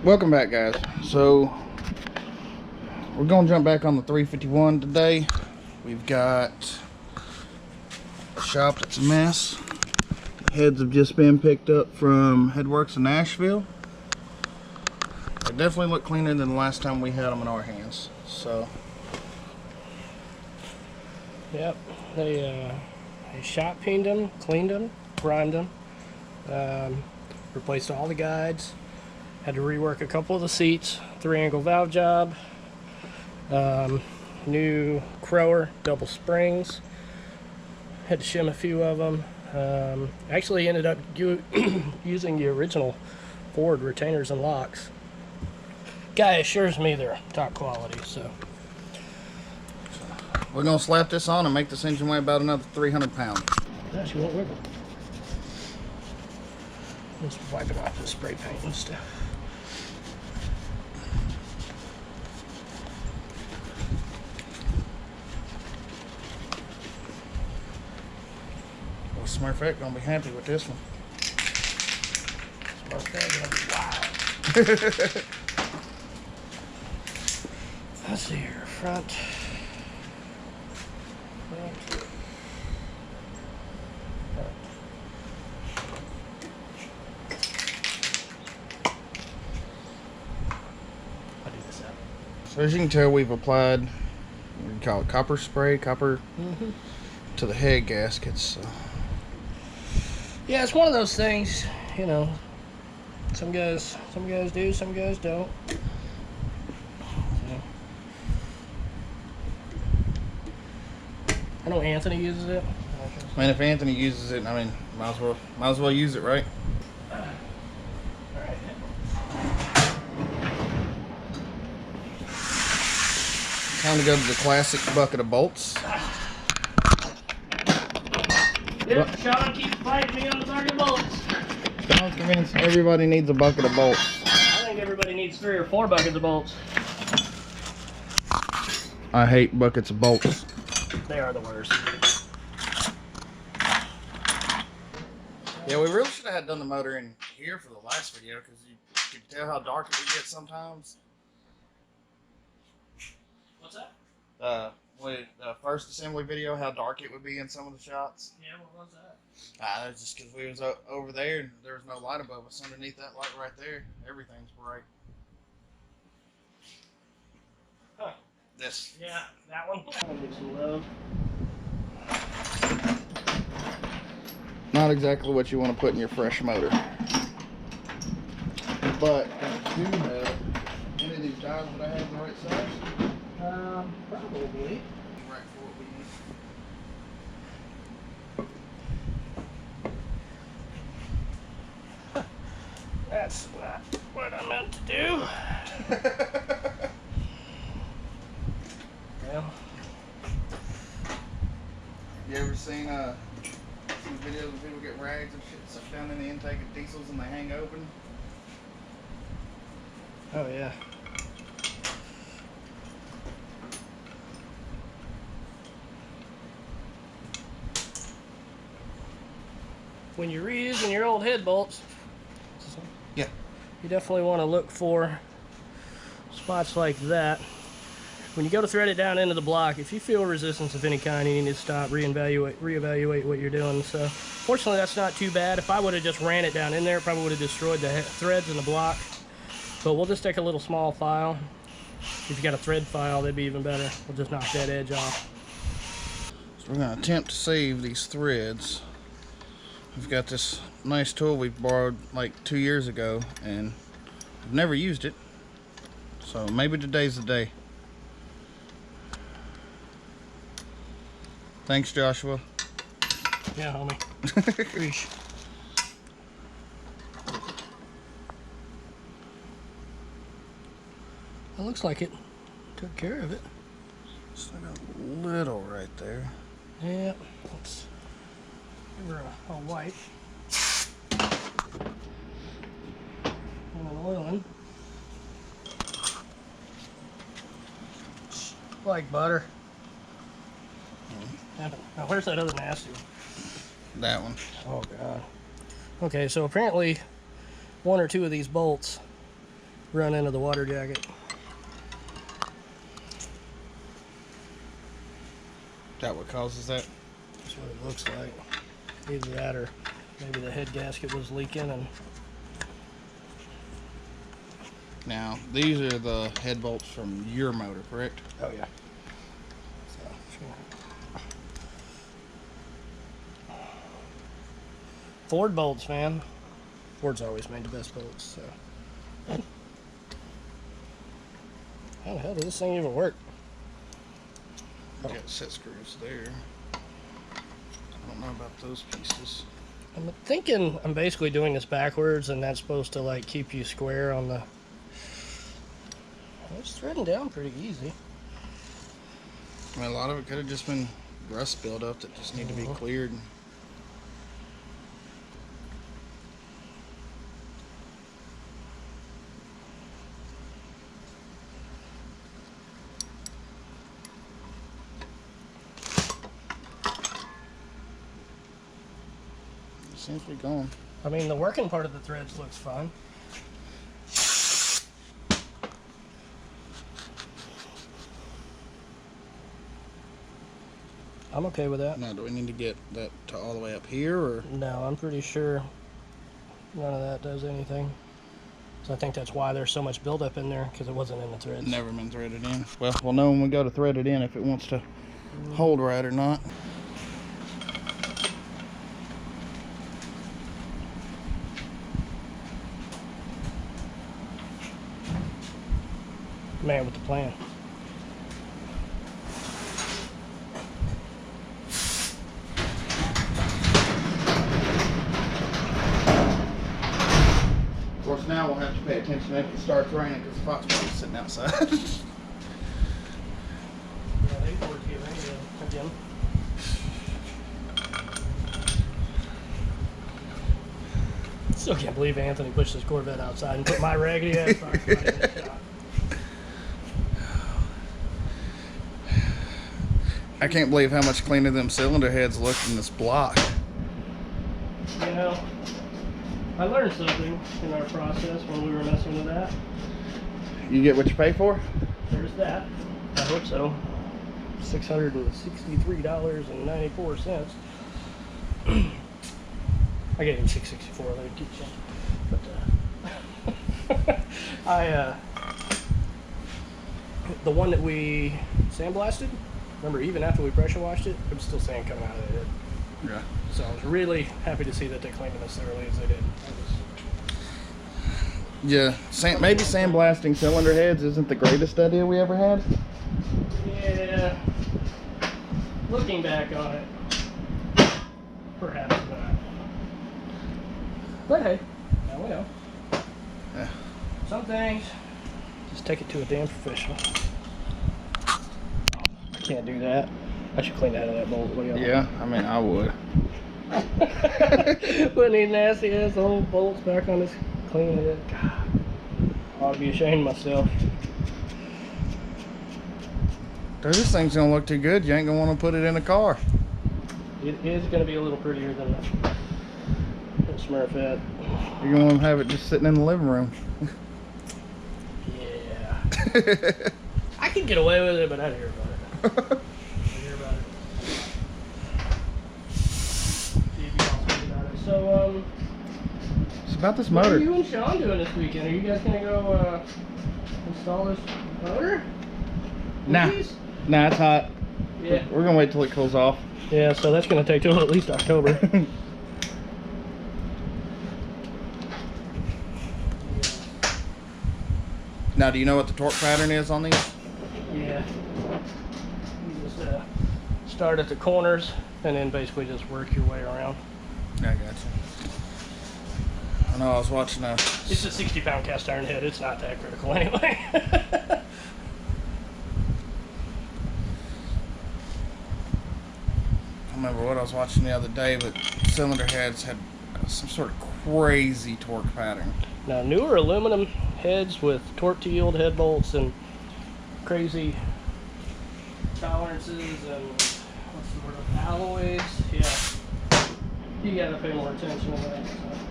Welcome back, guys. So we're gonna jump back on the 351 today. We've got a shop that's a mess. The heads have just been picked up from Headworks in Nashville. They definitely look cleaner than the last time we had them in our hands. So yep, they shot peened them, cleaned them, primed them, replaced all the guides. Had to rework a couple of the seats, 3-angle valve job, new Crower double springs, had to shim a few of them. Actually ended up using the original Ford retainers and locks. Guy assures me they're top quality, so. we're gonna slap this on and make this engine weigh about another 300 pounds. Actually won't wiggle. Just wipe it off with spray paint and stuff. Well, Smurfette gonna be happy with this one. Smurfette gonna be wild. Let's see here, front. So as you can tell, we've applied, what do you call it, copper spray, copper to the head gaskets. Yeah, it's one of those things, you know. Some guys do, some guys don't. So. I know Anthony uses it. I mean, if Anthony uses it, I mean, might as well use it, right? Time to go to the classic bucket of bolts. Yep, Sean keeps fighting me on the bucket of bolts. Sean's convinced everybody needs a bucket of bolts. I think everybody needs 3 or 4 buckets of bolts. I hate buckets of bolts. They are the worst. Yeah, we really should have had done the motor in here for the last video because you could tell how dark it would get sometimes. What's that? With the first assembly video, how dark it would be in some of the shots. Yeah, what was that? That's just because we was over there and there was no light above us. Underneath that light right there, everything's bright. Huh. This. Yeah, that one. I'll give some love. Not exactly what you want to put in your fresh motor. But do you have any of these dials that I have the right size? Probably. Right for what we need. That's not what I meant to do. Well. You ever seen some videos of people get rags and shit stuck down in the intake of diesels and they hang open? Oh yeah. When you're reusing your old head bolts, Yeah. you definitely want to look for spots like that. When you go to thread it down into the block, if you feel resistance of any kind, you need to stop, reevaluate what you're doing. So, fortunately, that's not too bad. If I would have just ran it down in there, it probably would have destroyed the threads in the block. But we'll just take a little small file. If you got a thread file, that'd be even better. We'll just knock that edge off. So we're going to attempt to save these threads. We've got this nice tool we borrowed like 2 years ago and I've never used it. So maybe today's the day. Thanks, Joshua. Yeah, homie. It looks like it took care of it. Just like a little right there. Yeah, let's give her a wipe. And an oiling. Like butter. Now where's that other nasty one? That one. Oh god. Okay, so apparently one or two of these bolts run into the water jacket. Is that what causes that? That's what it looks like. Either that or maybe the head gasket was leaking. And Now, these are the head bolts from your motor, correct? oh yeah. Ford bolts, man. Ford's always made the best bolts, so. How the hell does this thing even work? Got set screws there. I don't know about those pieces. I'm thinking I'm basically doing this backwards, and that's supposed to like keep you square on the. It's threading down pretty easy. I mean, a lot of it could have just been rust buildup that just need to be cleared. Seems to be going. I mean, the working part of the threads looks fine. I'm okay with that. Now, do we need to get that to all the way up here, or? No, I'm pretty sure none of that does anything. So I think that's why there's so much buildup in there, because it wasn't in the threads. Never been threaded in. Well, we'll know when we go to thread it in if it wants to hold right or not. Man with the plan. Of course, now we'll have to pay attention if it starts raining because the Fox is sitting outside. Yeah, they forward to get ready again. Still can't believe Anthony pushed his Corvette outside and put my raggedy ass Fox right in the shop. I can't believe how much cleaner them cylinder heads look in this block. You know, I learned something in our process when we were messing with that. You get what you pay for? There's that. I hope so. $663.94. I gave him $664. Let me keep checking. But the one that we sandblasted. Remember, even after we pressure washed it, there was still sand coming out of it. Yeah. So I was really happy to see that they cleaned it as thoroughly as they did. Yeah. Maybe sandblasting cylinder heads isn't the greatest idea we ever had. Yeah. Looking back on it, perhaps not. But hey, now we know. Yeah. Some things, just take it to a damn professional. I can't do that. I should clean that out of that bolt. What do you Yeah, I mean, I would. Putting these nasty ass old bolts back on this, cleaning it. God, I ought to be ashamed of myself. Dude, this thing's gonna look too good. You ain't gonna want to put it in a car. It is going to be a little prettier than the Smurfette. You're gonna want to have it just sitting in the living room. Yeah. I could get away with it, but I'd hear about it. I'd hear about it. See if you all think about it. So, It's about this what are motor. you and Sean doing this weekend? Are you guys going to go install this motor? Nah. Please? Nah, it's hot. Yeah. We're gonna wait till it cools off. Yeah, so that's going to take till at least October. Now, do you know what the torque pattern is on these? Yeah. You just start at the corners and then basically just work your way around. Yeah, I got you. I know I was watching a... It's a 60-pound cast iron head. It's not that critical anyway. I don't remember what I was watching the other day, but cylinder heads had some sort of crazy torque pattern. Now, newer aluminum heads with torque to yield head bolts and crazy tolerances and what's the word, alloys. Yeah, you gotta pay more attention to that stuff.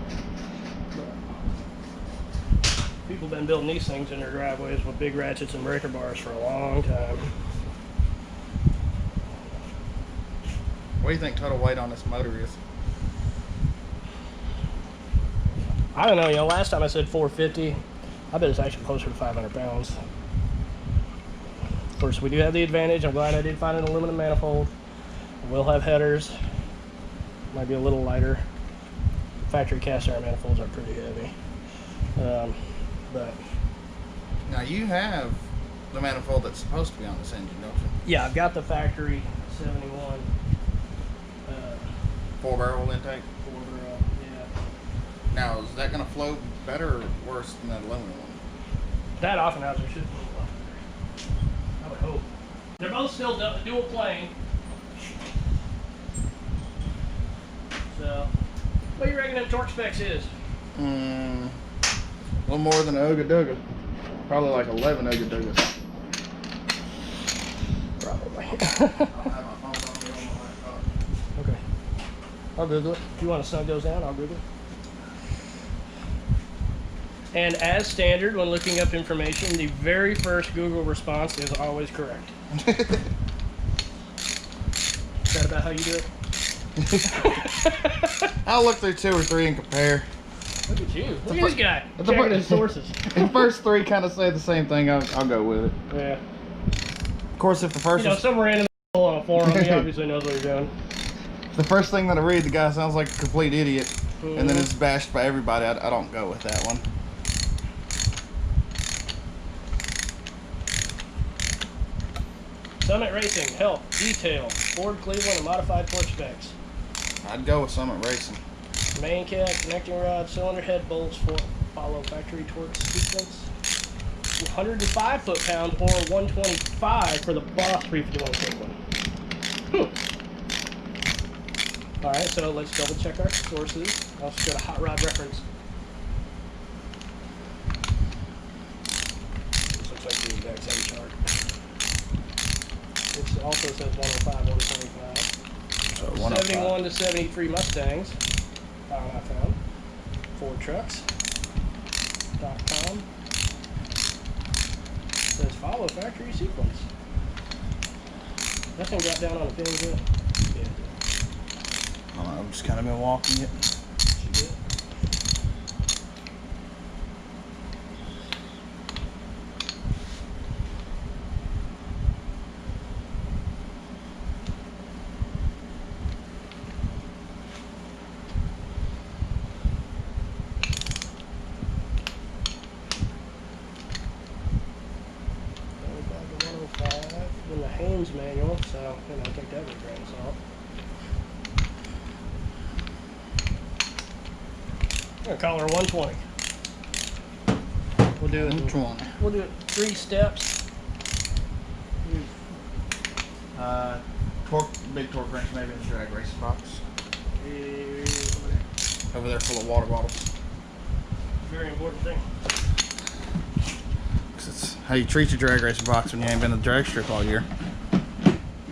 People been building these things in their driveways with big ratchets and breaker bars for a long time. What do you think total weight on this motor is? I don't know, you know, last time I said 450. I bet it's actually closer to 500 pounds. Of course, we do have the advantage. I'm glad I did find an aluminum manifold. We'll have headers. Might be a little lighter. Factory cast iron manifolds are pretty heavy. But Now you have the manifold that's supposed to be on this engine, don't you? yeah, I've got the factory 71 4 barrel intake. yeah. Now is that going to flow better or worse than that aluminum one? That Offenhauser should be a lot better. I would hope. They're both still dual plane. So, what do you reckon them torque specs is? A little more than an Ooga Dooga. Probably like 11 Ooga Doogas. Probably. I have my phone on me on my laptop. Okay. I'll Google it. If you want to snug those down, I'll Google it. And as standard, when looking up information, the very first Google response is always correct. Is that about how you do it? I'll look through 2 or 3 and compare. Look at you. Look at this guy. the Checking fir- his sources. If the first 3 kind of say the same thing, I'll go with it. Yeah. Of course, if the first You know, somewhere in the on a forum, he obviously knows what he's doing. the first thing that I read, the guy sounds like a complete idiot, and then it's bashed by everybody, I don't go with that one. Summit Racing, help, detail, Ford Cleveland and modified torque specs. I'd go with Summit Racing. Main cap, connecting rod, cylinder head bolts for follow factory torque sequence. 105 foot-pound or 125 for the Boss 351 Cleveland. Alright, so let's double check our sources. I'll just go to Hot Rod Reference. This looks like the exact same chart. It also says 105, 125. So 105. 71 to 73 Mustangs. Found I found. Ford Trucks.com. Says follow factory sequence. That thing got down on a pin yet? Yeah. I don't know, I've just kind of been walking it. She did. In the Haynes manual, so you know, take that with a grain of salt. I'm gonna call her 120. We'll do it. 120. We'll do it 3 steps. Torque, big torque wrench maybe in the drag racing box. Over there full of water bottles. Very important thing. It's how you treat your drag racing box when you ain't been to the drag strip all year.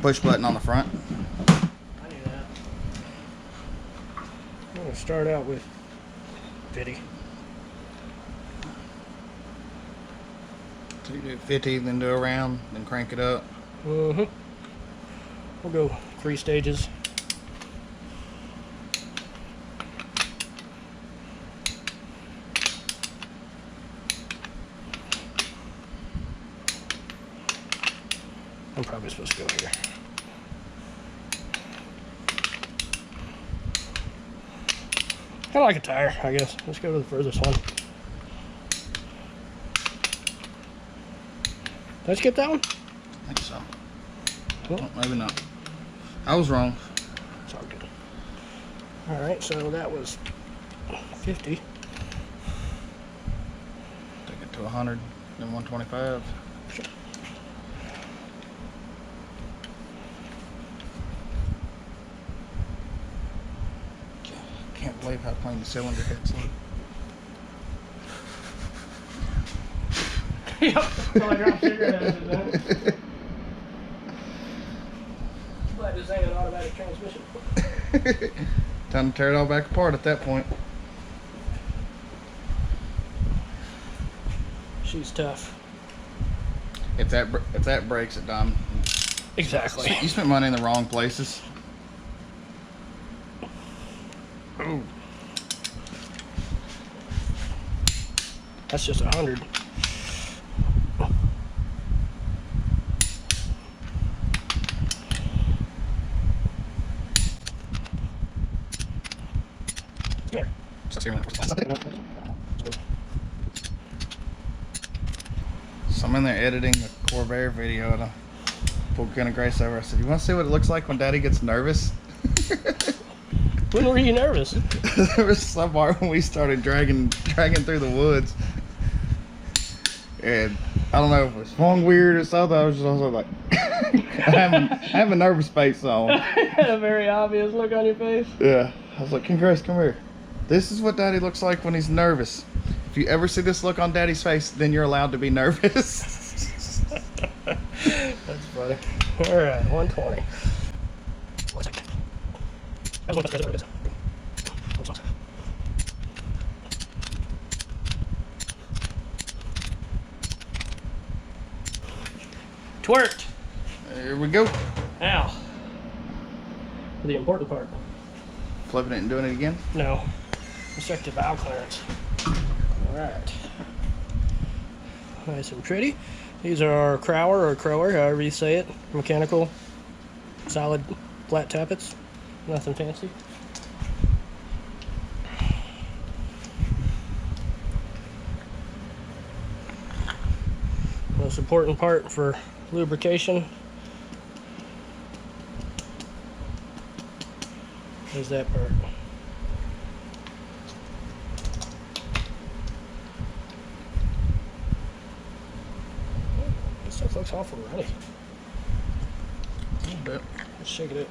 Push button on the front. I knew that. I'm gonna start out with Fitty. So you do 50, then do a round, then crank it up. We'll go 3 stages. I'm probably supposed to go here. Kind of like a tire, I guess. Let's go to the furthest one. Did I skip that one? I think so. Cool. Oh, maybe not. I was wrong. It's all good. Alright, so that was 50. Take it to 100, then 125. Sure. Can't believe how clean the cylinder heads look. Yep. So I dropped cigarettes in there. Glad this ain't an automatic transmission. Time to tear it all back apart at that point. she's tough. If that breaks it, Dom. Exactly. You spent money in the wrong places. Ooh. That's just 100. Here. So I'm in there editing the Corvair video and I pulled Gunnar Grace over. I said, "You want to see what it looks like when Daddy gets nervous?" When were you nervous? There was some part when we started dragging through the woods, and I don't know if it was swung weird or something. I was just also like, I have a nervous face on. Had a very obvious look on your face. Yeah, I was like, "King Grace, come here. This is what Daddy looks like when he's nervous. If you ever see this look on Daddy's face, then you're allowed to be nervous." That's funny. All right, 120. Twerked. Here we go. Now, the important part. Flipping it and doing it again. No, restricted valve clearance. All right. Nice and pretty. These are our Crower or Crower, however you say it. Mechanical, solid, flat tappets. Nothing fancy. Most important part for lubrication is that part. This stuff looks awful runny. A little bit. Let's shake it up.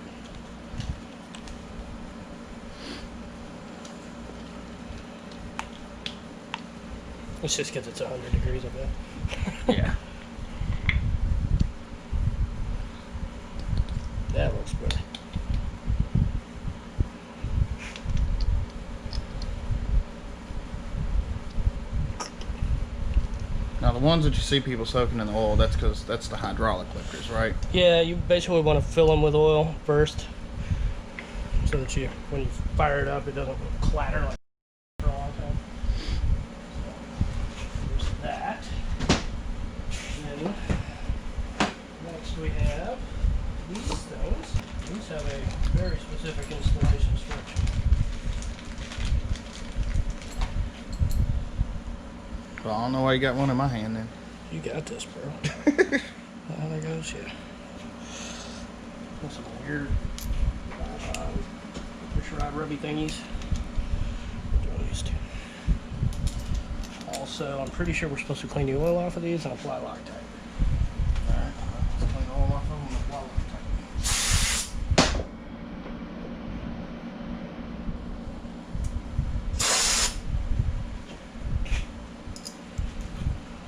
It's just because it's 100 degrees up there. Yeah. That looks good. Now the ones that you see people soaking in the oil, that's because that's the hydraulic lifters, right? Yeah, you basically want to fill them with oil first, so that when you fire it up, it doesn't clatter like for a long time. So there's that. And then next we have these things. These have a very specific installation instruction. Well, I don't know why you got one in my hand then. You got this, bro. Oh, there goes you. Some weird push rod rubby thingies. We're doing these two. Also, I'm pretty sure we're supposed to clean the oil off of these and apply Loctite. Alright, let's clean all off of them and apply Loctite.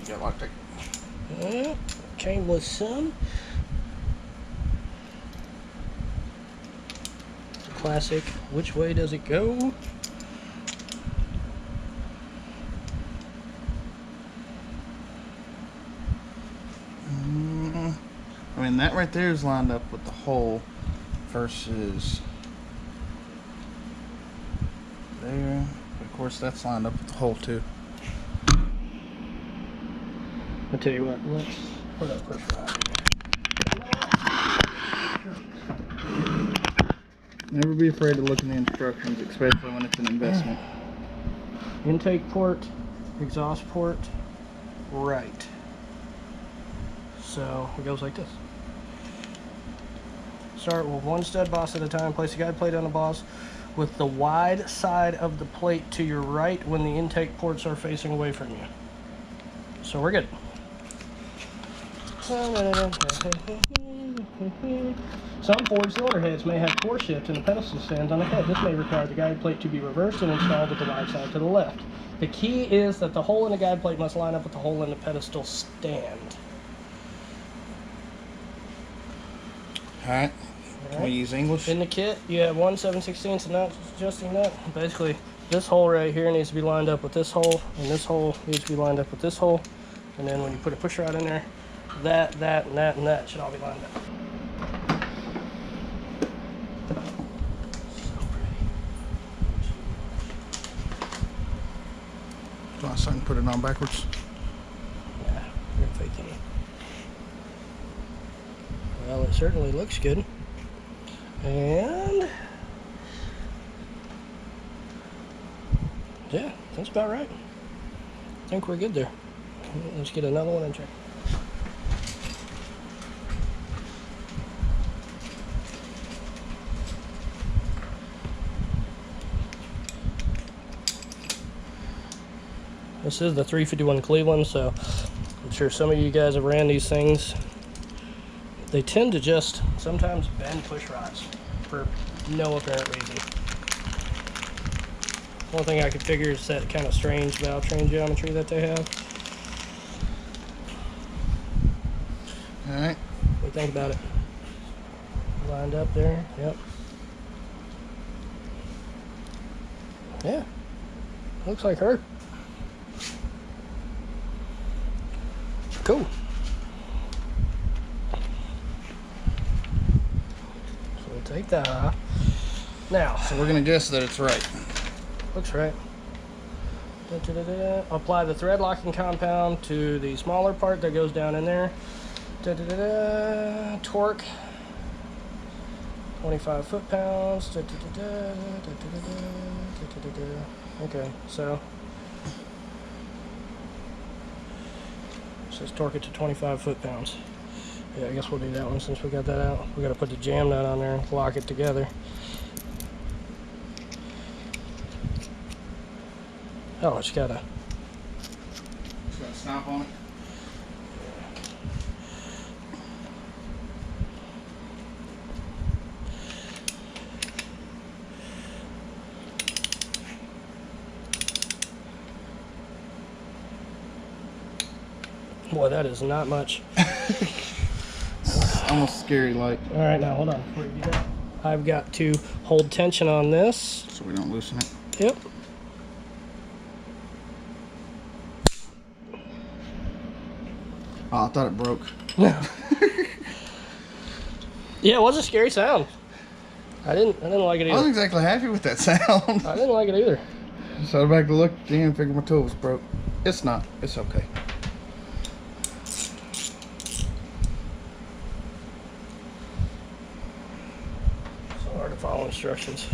You got Loctite? Yeah, came with some. Classic. Which way does it go? I mean, that right there is lined up with the hole versus there. But of course, that's lined up with the hole too. I'll tell you what, let's put up push rod. Never be afraid to look in the instructions, especially when it's an investment. Intake port, exhaust port, right. So it goes like this. Start with one stud boss at a time. Place the guide plate on the boss with the wide side of the plate to your right when the intake ports are facing away from you. So we're good. Some forged cylinder heads may have core shift and the pedestal stands on the head. This may require the guide plate to be reversed and installed with the wide side to the left. The key is that the hole in the guide plate must line up with the hole in the pedestal stand. Alright. Can we use English? In the kit, you have 1 7/16 nut adjusting nut. Basically, this hole right here needs to be lined up with this hole, and this hole needs to be lined up with this hole. And then when you put a push rod in there, that, and that should all be lined up. So pretty. Do I start and put it on backwards? Yeah, you're faking it. Well, it certainly looks good. And yeah, that's about right. I think we're good there. Let's get another one and check. This is the 351 Cleveland, so I'm sure some of you guys have ran these things. They tend to just sometimes bend push rods for no apparent reason. One thing I could figure is that kind of strange valve train geometry that they have. All right. What do you think about it? Lined up there, yep. Yeah, looks like her. Cool. So we'll take that off. Now, So we're gonna guess that it's right. looks right. Apply the thread locking compound to the smaller part that goes down in there. Torque 25 foot-pounds. Okay, so it says torque it to 25 foot-pounds. Yeah, I guess we'll do that one since we got that out. We got to put the jam nut on there and lock it together. Oh, it's got a Snap on it. boy, that is not much. Almost scary like. All right, now hold on. Before you do that, I've got to hold tension on this. So we don't loosen it. Yep. Oh, I thought it broke. Yeah, it was a scary sound. I didn't like it I wasn't either. exactly happy with that sound. I didn't like it either. So I back to look again and figure my tool was broke. It's not. It's okay. So hard to follow instructions.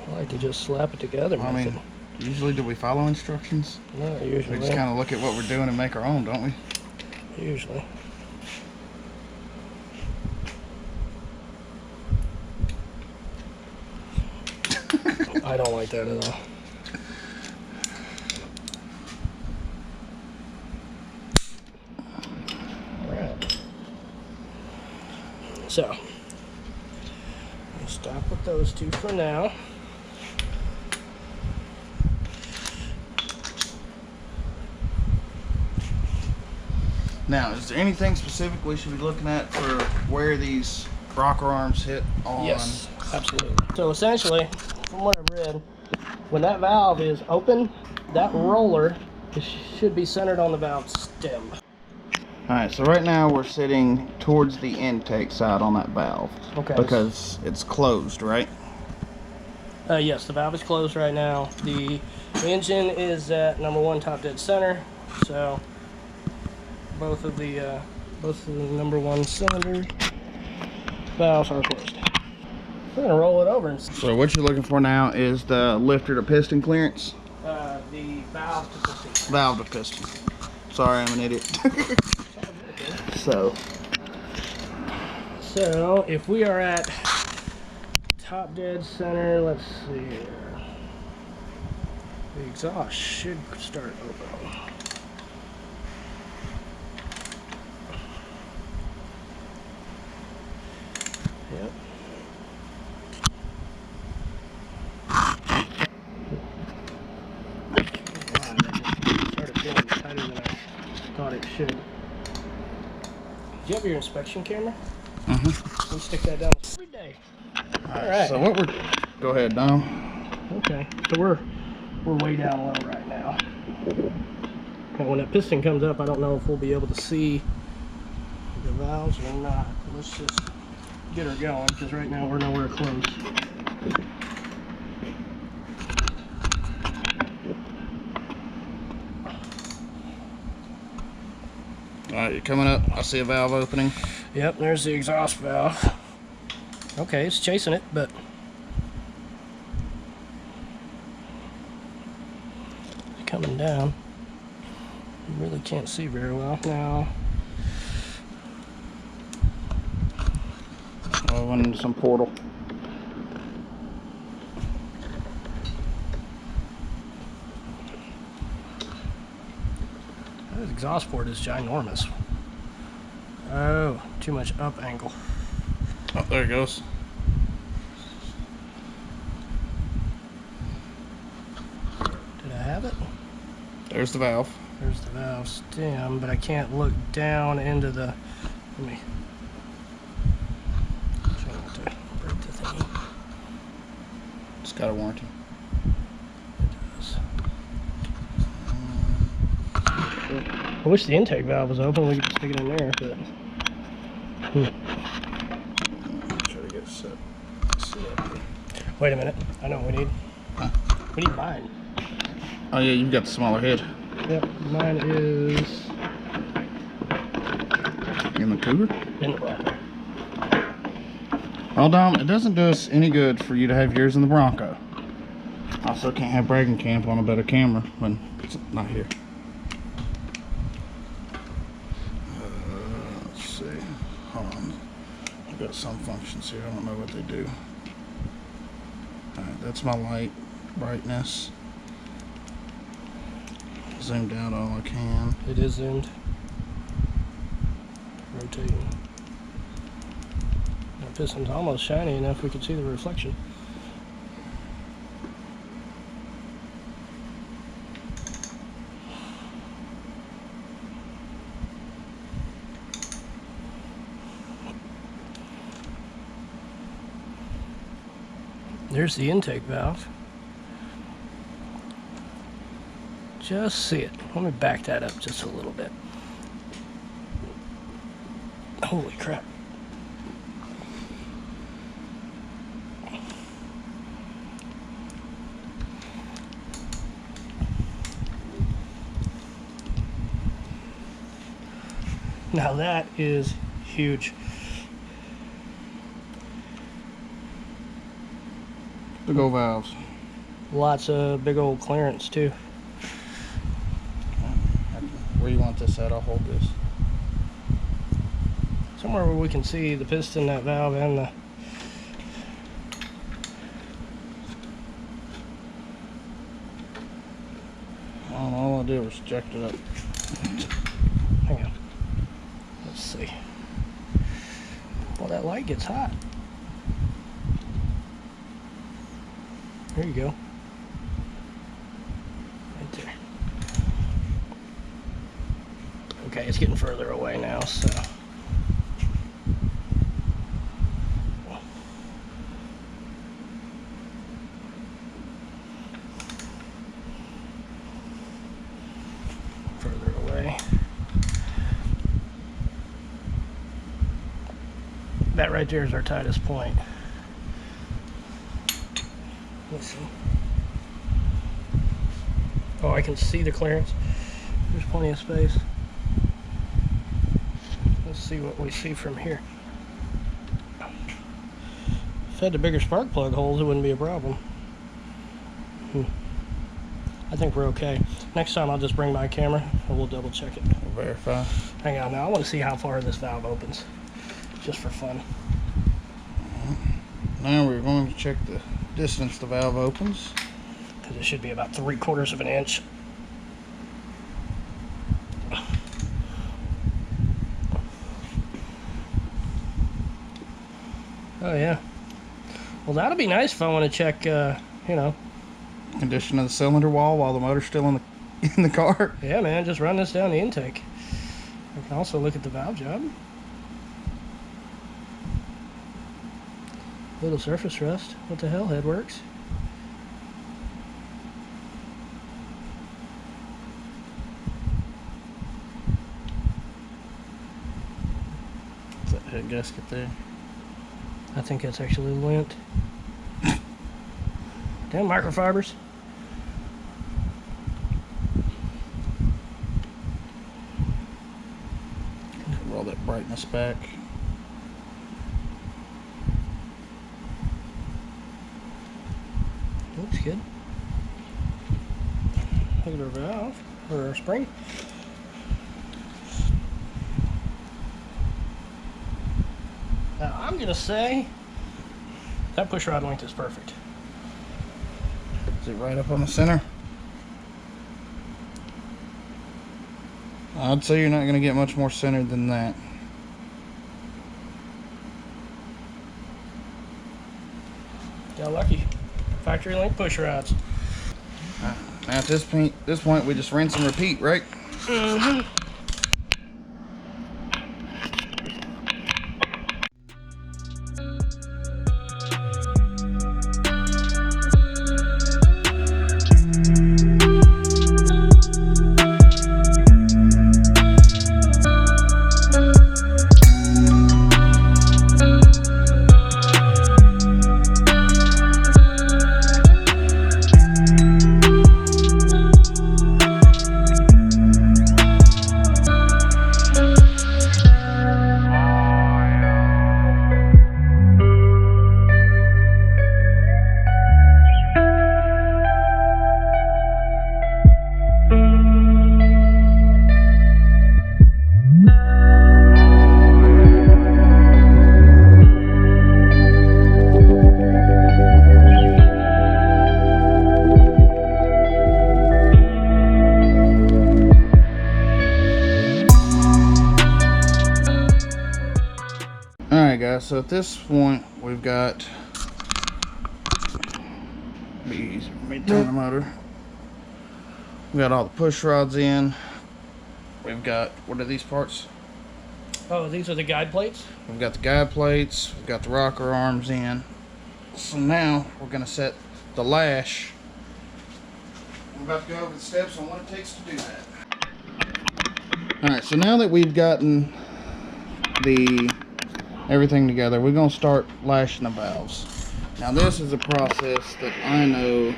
I like to just slap it together. I mean, usually do we follow instructions? no, We usually. just kind of look at what we're doing and make our own, don't we? Usually. I don't like that at all. Alright. So, we'll stop with those two for now. Now, is there anything specific we should be looking at for where these rocker arms hit on? Yes, absolutely. So essentially, from what I've read, when that valve is open, that roller should be centered on the valve stem. Alright, so right now we're sitting towards the intake side on that valve. Okay. Because it's closed, right? Yes, the valve is closed right now. The engine is at #1 top dead center, so both of the #1 cylinder valves are closed. We're gonna roll it over and So what you're looking for now is the lifter to piston clearance. the valve to piston. Valve to piston. Sorry, I'm an idiot. So if we are at top dead center, let's see here. The exhaust should start opening. Yep. Started feeling tighter than I thought it should. Do you have your inspection camera? We stick that down every day. All right. So what we're... Go ahead, Dom. Okay. So we're way down low right now. And when that piston comes up, I don't know if we'll be able to see the valves or not. Let's just get her going, because right now we're nowhere close. Alright, you're coming up. I see a valve opening. Yep, there's the exhaust valve. Okay, it's chasing it, but it's coming down. You really can't see very well now. I went into some portal. This exhaust port is ginormous. Oh, too much up angle. Oh, there it goes. Did I have it? There's the valve. There's the valve stem, but I can't look down into the. Let me try not to break the thingy. It's got a warranty. It does. I wish the intake valve was open. We could stick it in there, but. Try to get it set. Wait a minute. I know what we need. Huh? We need mine. Oh yeah, you've got the smaller head. Yep, mine is In the Cougar? in the Bronco. Well, Dom, it doesn't do us any good for you to have yours in the Bronco. Also, can't have bragging camp on a better camera when it's not here. Let's see. Hold on. I've got some functions here. I don't know what they do. Alright, that's my light brightness. Zoomed out all I can. It is zoomed. Rotating. The piston's almost shiny enough we can see the reflection. There's the intake valve. Just see it. Let me back that up just a little bit. Holy crap. Now that is huge. Big old valves. Lots of big old clearance too. Where you want this at? I'll hold this. Somewhere where we can see the piston, that valve, and the... All I did was jack it up. Hang on. Let's see. Well, that light gets hot. There you go. Right there. Okay, it's getting further away now, so... Further away. That right there is our tightest point. Let's see. Oh, I can see the clearance. There's plenty of space. Let's see what we see from here. If I had the bigger spark plug holes, it wouldn't be a problem. I think we're okay. Next time I'll just bring my camera and we'll double check it. We'll verify. Hang on now, I want to see how far this valve opens. Just for fun. Now we're going to check the distance the valve opens. Because it should be about 3/4 of an inch. Oh yeah. Well, that'll be nice if I want to check, you know. Condition of the cylinder wall while the motor's still in the car. Yeah, man, just run this down the intake. I can also look at the valve job. Little surface rust. What the hell? Head works. head gasket there. I think that's actually lint. Damn microfibers. Roll that brightness back. Looks good. Look at our valve, or our spring. Now I'm gonna say that push rod length is perfect. Is it right up on the center? I'd say you're not going to get much more centered than that. Got lucky. Factory length push rods. Now at this point, we just rinse and repeat, right? Mm-hmm. Alright guys, so at this point we've got, be easier for me to turn the motor. We got all the push rods in. We've got, what are these parts? Oh, these are the guide plates? We've got the guide plates, we've got the rocker arms in. So now we're going to set the lash. We're about to go over the steps on what it takes to do that. Alright, so now that we've gotten everything together, we're going to start lashing the valves. Now this is a process that I know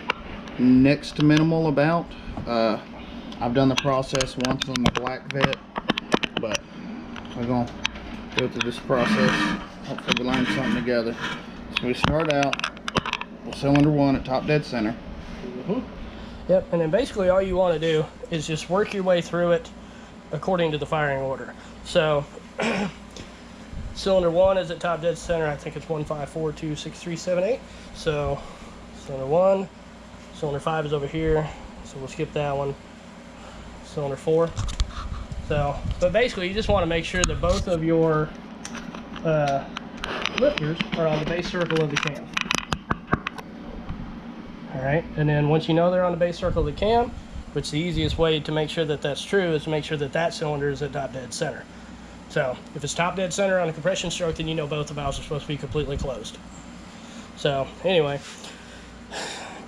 next to minimal about. I've done the process once on the black vet, but we're going to go through this process. Hopefully we learn something together. So we start out with cylinder 1 at top dead center. Mm-hmm. Yep, and then basically all you want to do is just work your way through it according to the firing order. So cylinder 1 is at top dead center. I think it's 1, 5, 4, 2, 6, 3, 7, 8. So cylinder 1, cylinder 5 is over here, so we'll skip that one. Cylinder 4. So, but basically you just want to make sure that both of your lifters are on the base circle of the cam. Alright, and then once you know they're on the base circle of the cam, which the easiest way to make sure that that's true is to make sure that that cylinder is at top dead center. So if it's top dead center on a compression stroke, then you know both the valves are supposed to be completely closed. So anyway,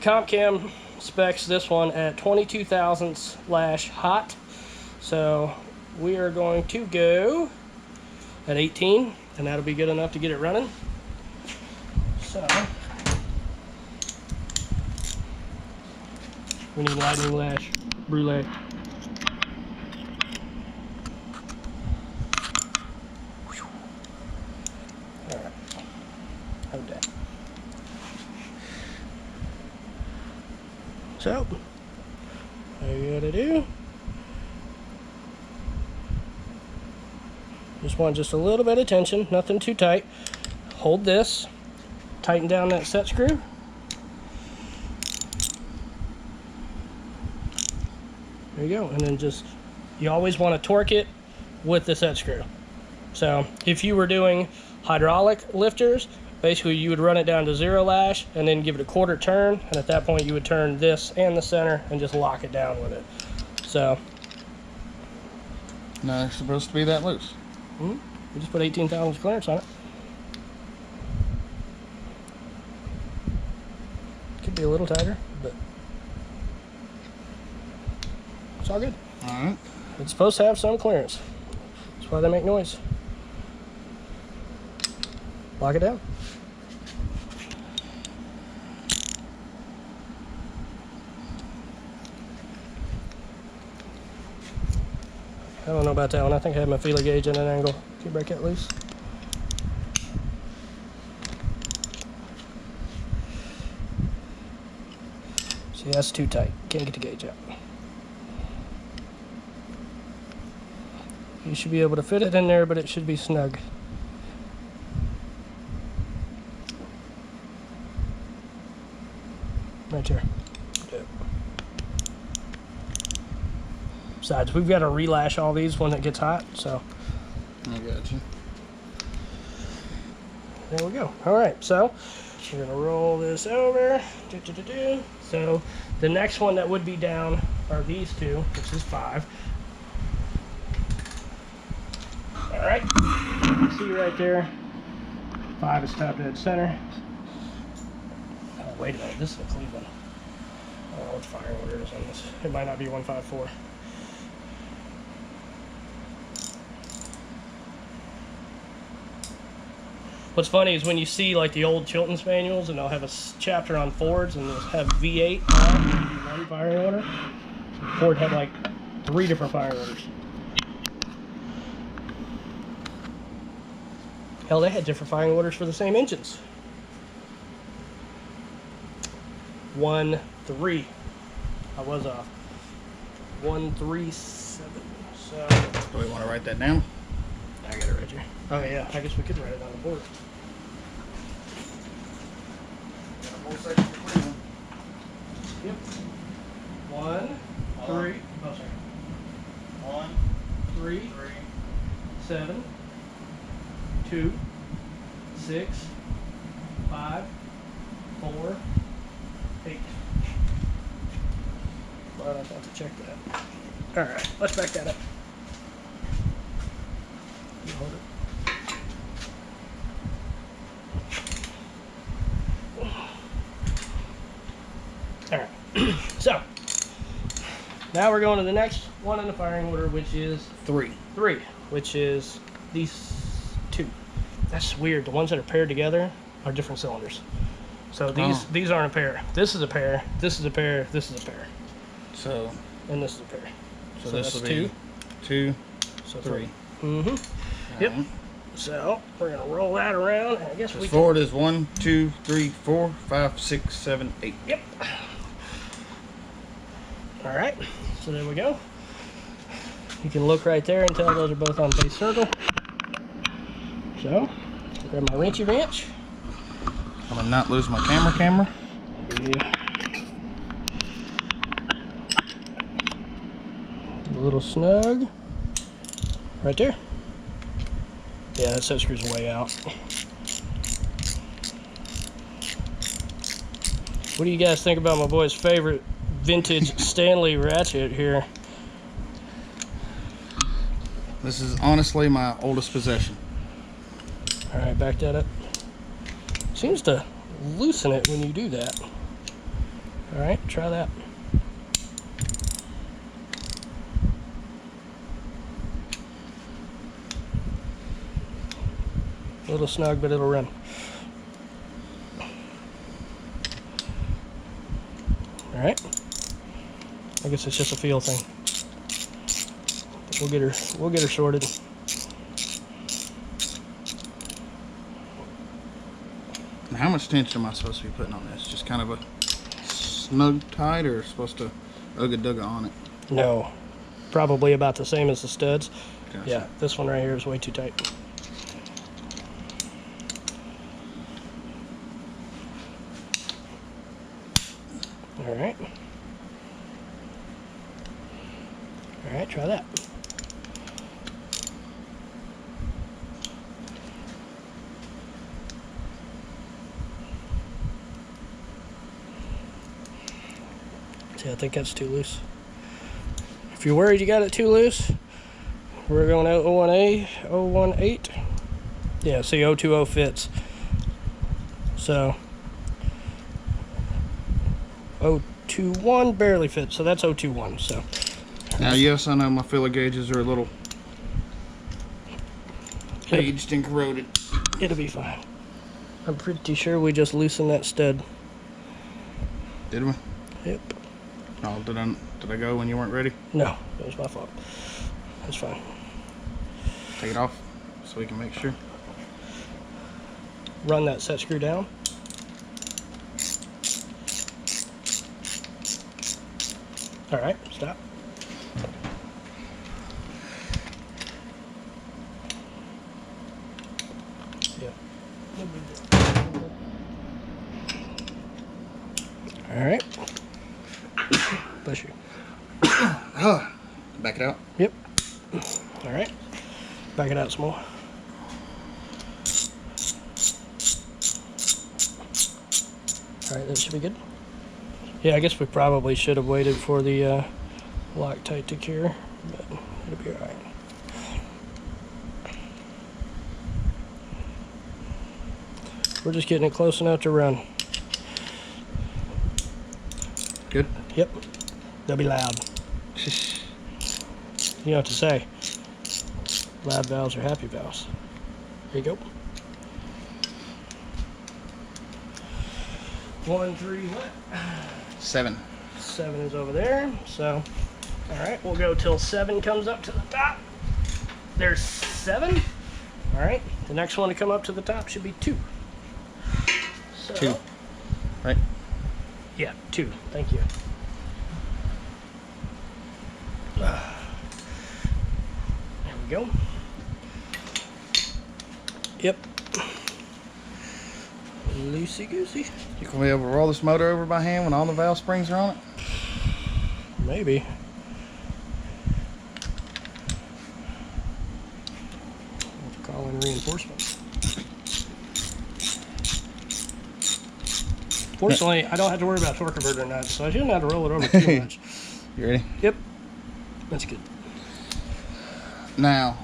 comp cam specs this one at 22 thousandths lash hot. So we are going to go at 18, and that'll be good enough to get it running. So we need lightning lash, brulee. Alright, hold that. So, all you gotta do, just want just a little bit of tension, nothing too tight. Hold this, tighten down that set screw. There you go, and then just, you always want to torque it with the set screw. So if you were doing hydraulic lifters, basically you would run it down to 0 lash and then give it a quarter turn, and at that point you would turn this and the center and just lock it down with it. So No, they're supposed to be that loose. we just put 18 thousandths clearance on it. Could be a little tighter, but it's all good. Alright. It's supposed to have some clearance. That's why they make noise. Lock it down. I don't know about that one. I think I had my feeler gauge at an angle. Can you break that loose? See, that's too tight. Can't get the gauge out. You should be able to fit it in there, but it should be snug. Right here. Besides, we've got to relash all these when it gets hot, so. I got you. There we go. All right, so we're gonna roll this over. So the next one that would be down are these two, which is 5. All right, see right there, 5 is top dead center. Oh, wait a minute, this is a Cleveland. I don't know what the firing order is on this. It might not be 154. What's funny is when you see like the old Chilton's manuals and they'll have a chapter on Fords and they'll have V8 on one firing order. Ford had like 3 different firing orders. Hell, they had different firing orders for the same engines. 1-3. I was off. 137. So. Do we want to write that down? I got it right here. Oh yeah, I guess we could write it on the board. Yep. 1, 3. Oh, sorry. 1, 3, 3, 7, 2, 6, 5, 4, 8. Well, I have to check that. All right, let's back that up. You hold it. All right. So now we're going to the next one in the firing order, which is 3. 3, which is these 2. That's weird. The ones that are paired together are different cylinders. So these aren't a pair. This is a pair. This is a pair. This is a pair. So, And this is a pair. so So this that's will be 2, So 3. Mm-hmm. Yep. Alright. So we're gonna roll that around. And I guess we can. Forward is 1, 2, 3, 4, 5, 6, 7, 8. Yep. All right. So there we go. You can look right there and tell those are both on base circle. So grab my wrenchy wrench. I'm gonna not lose my camera. Yeah. A little snug. Right there. Yeah, that set screws way out. What do you guys think about my boy's favorite vintage Stanley ratchet here? This is honestly my oldest possession. All right, back that up. Seems to loosen it when you do that. All right, try that. A little snug, but it'll run. All right. I guess it's just a feel thing. We'll get her sorted. And how much tension am I supposed to be putting on this? Just kind of a snug tight, or supposed to ugga-dugga on it? No, probably about the same as the studs. Gotcha. Yeah, this one right here is way too tight. All right. All right, try that. See, I think that's too loose. If you're worried you got it too loose, we're going out 01A, 018. Yeah, see, 020 fits. So 021 barely fits, so that's 021. So now, yes, I know my filler gauges are a little aged and corroded. it'll be fine. I'm pretty sure we just loosened that stud. Did we? Yep. Oh, did I go when you weren't ready? No, that was my fault. That's fine. Take it off so we can make sure. Run that set screw down. All right, stop. Yeah. All right. Bless you. Back it out. Yep. All right. Back it out some more. All right, that should be good. Yeah, I guess we probably should have waited for the Loctite to cure, but it'll be all right. We're just getting it close enough to run. Good. Yep. They'll be loud. You know what to say. Loud valves are happy valves. There you go. 1, 3, what? 7. 7 is over there. So, all right, we'll go till 7 comes up to the top. There's 7. All right, the next one to come up to the top should be 2. So, 2. Right? Yeah, 2. Thank you. There we go. Yep. Loosey goosey. You can be able to roll this motor over by hand when all the valve springs are on it? Maybe. We'll call in reinforcements. Fortunately, I don't have to worry about torque converter nuts, so I shouldn't have to roll it over too much. You ready? Yep. That's good. Now,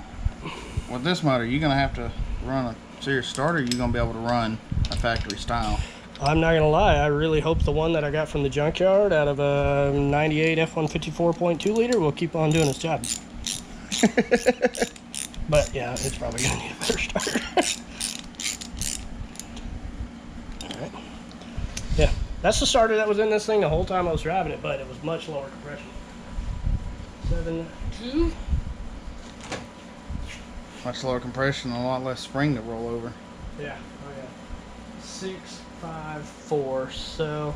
with this motor, you're going to have to run a serious starter. You're going to be able to run a factory style. I'm not gonna lie, I really hope the one that I got from the junkyard out of a 98 F150 4.2 liter will keep on doing its job. But yeah, it's probably gonna need a better starter. Alright. Yeah, that's the starter that was in this thing the whole time I was driving it, but it was much lower compression. 7.2. Much lower compression and a lot less spring to roll over. Yeah, oh yeah. 6, 5, 4. So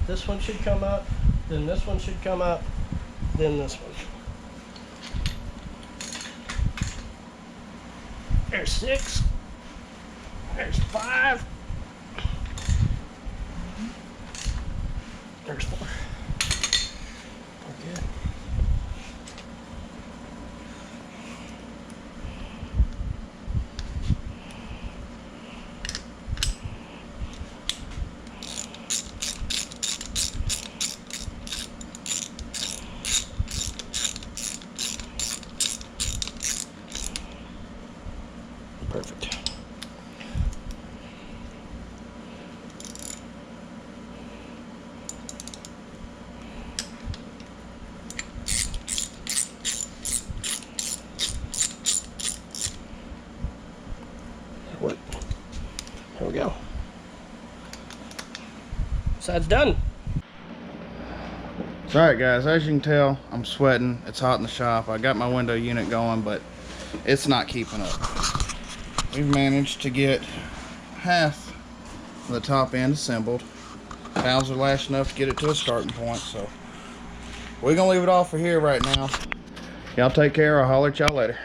this one should come up, then this one should come up, then this one. There's 6. There's 5. There's 4. We're good. Perfect. What? There we go. Side's done. It's alright guys, as you can tell, I'm sweating. It's hot in the shop. I got my window unit going, but it's not keeping up. We've managed to get half of the top end assembled. Valves are lashed enough to get it to a starting point, so we're gonna leave it all for here right now. Y'all take care. I'll holler at y'all later.